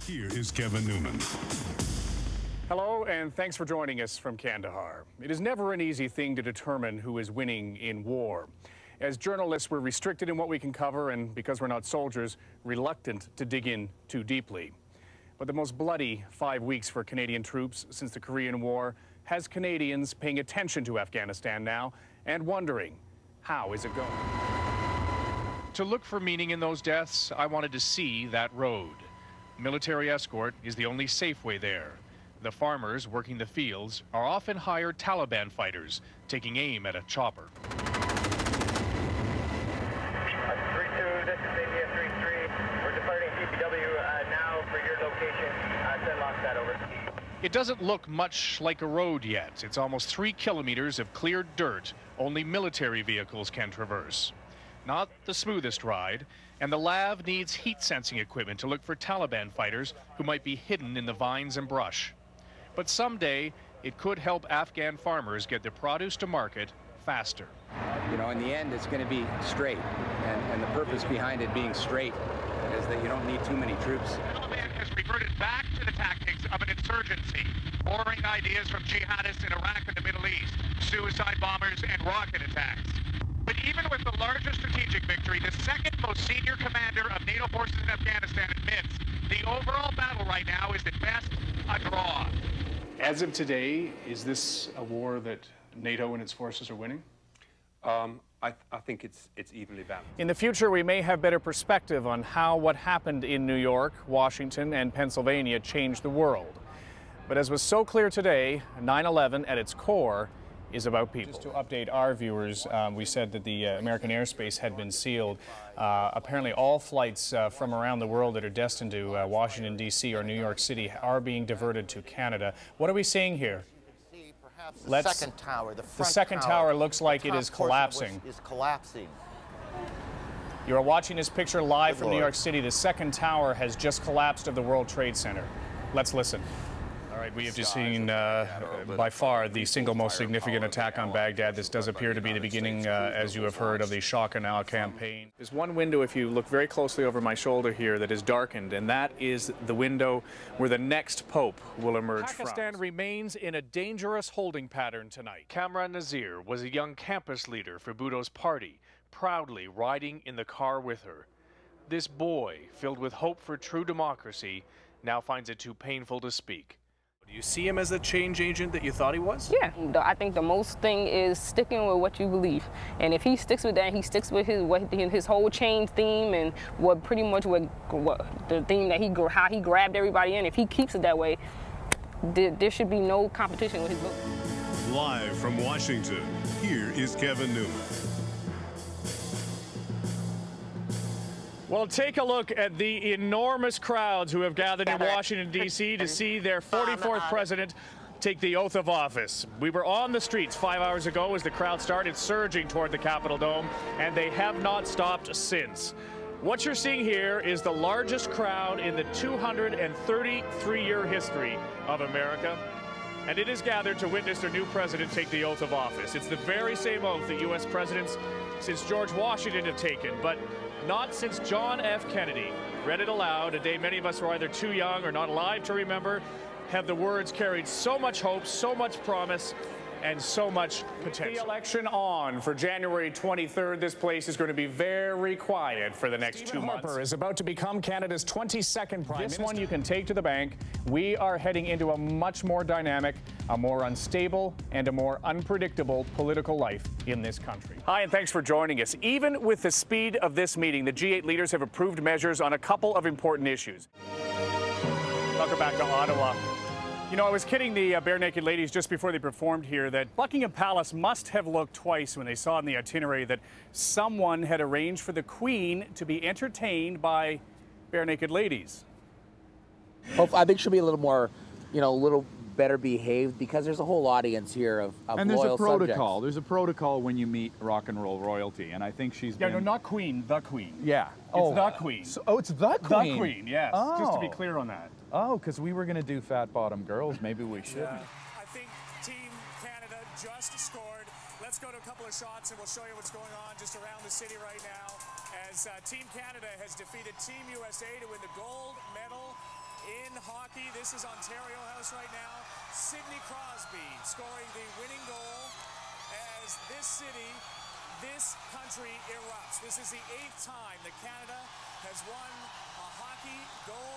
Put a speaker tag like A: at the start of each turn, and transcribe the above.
A: Here is Kevin Newman.
B: Hello, and thanks for joining us from Kandahar. It is never an easy thing to determine who is winning in war. As journalists, we're restricted in what we can cover, and because we're not soldiers, reluctant to dig in too deeply. But the most bloody 5 weeks for Canadian troops since the Korean War has Canadians paying attention to Afghanistan now and wondering, how is it going?
C: To look for meaning in those deaths, I wanted to see that road. Military escort is the only safe way there. The farmers working the fields are often hired Taliban fighters, taking aim at a chopper.
D: 3-2, this is India 3-3. We're departing GPW now for your location. Send Lockstad over.
C: It doesn't look much like a road yet. It's almost 3 kilometers of cleared dirt only military vehicles can traverse. Not the smoothest ride, and the LAV needs heat-sensing equipment to look for Taliban fighters who might be hidden in the vines and brush. But someday, it could help Afghan farmers get their produce to market faster.
E: You know, in the end, it's going to be straight, and the purpose behind it being straight is that you don't need too many troops.
F: Taliban has reverted back to the tactics of an insurgency, borrowing ideas from jihadists in Iraq and the Middle East, suicide bombers and rocket attacks. But even with the largest strategic victory, the second most senior commander of NATO forces in Afghanistan admits the overall battle right now is at best a draw.
B: As of today, is this a war that NATO and its forces are winning?
G: I think it's evenly balanced.
B: In the future, we may have better perspective on how what happened in New York, Washington, and Pennsylvania changed the world. But as was so clear today, 9/11 at its core is about people. Just to update our viewers, we said that the American airspace had been sealed. Apparently all flights from around the world that are destined to Washington, D.C. or New York City are being diverted to Canada. What are we seeing here?
H: The second tower,
B: the second tower looks like it is collapsing. You are watching this picture live from New York City. The second tower has just collapsed of the World Trade Center. Let's listen. All right, we have just seen by far the single most significant attack on Baghdad. This does appear to be the beginning, as you have heard, of the Shock and Awe campaign. There's one window, if you look very closely over my shoulder here, that is darkened, and that is the window where the next pope will emerge from. Pakistan remains in a dangerous holding pattern tonight. Kamran Nazir was a young campus leader for Bhutto's party, proudly riding in the car with her. This boy, filled with hope for true democracy, now finds it too painful to speak. Do you see him as the change agent that you thought he was?
I: Yeah, I think the most thing is sticking with what you believe. And if he sticks with that, he sticks with his whole change theme and what the theme that how he grabbed everybody in. If he keeps it that way, there should be no competition with his book.
A: Live from Washington, here is Kevin Newman.
B: Well, take a look at the enormous crowds who have gathered in Washington, D.C. to see their 44th president take the oath of office. We were on the streets 5 hours ago as the crowd started surging toward the Capitol Dome, and they have not stopped since. What you're seeing here is the largest crowd in the 233-year history of America, and it is gathered to witness their new president take the oath of office. It's the very same oath that U.S. presidents since George Washington have taken, but not since John F. Kennedy read it aloud, a day many of us were either too young or not alive to remember. Have the words carried so much hope, so much promise, and so much potential. The election on for January 23rd. This place is going to be very quiet for the next 2 months. Harper is about to become Canada's 22nd Prime Minister. This one you can take to the bank. We are heading into a much more dynamic, a more unstable, and a more unpredictable political life in this country. Hi, and thanks for joining us. Even with the speed of this meeting, the G8 leaders have approved measures on a couple of important issues. Welcome back to Ottawa. You know, I was kidding the Bare Naked Ladies just before they performed here that Buckingham Palace must have looked twice when they saw in the itinerary that someone had arranged for the Queen to be entertained by Bare Naked Ladies.
H: I think she'll be a little more, a little better behaved because there's a whole audience here of
J: and there's
H: loyal
J: a protocol.
H: subjects.
J: There's a protocol when you meet rock and roll royalty, and I think she's been...
B: no, not Queen, the Queen.
J: Yeah.
B: It's the Queen.
J: Oh, it's the Queen?
B: The Queen, yes.
J: Oh.
B: Just to be clear on that.
J: Oh, because we were going to do Fat Bottom Girls. Maybe we shouldn't.
K: I think Team Canada just scored. Let's go to a couple of shots and we'll show you what's going on just around the city right now as Team Canada has defeated Team USA to win the gold medal in hockey, this is Ontario House right now. Sidney Crosby scoring the winning goal as this city, this country erupts. This is the 8th time that Canada has won a hockey gold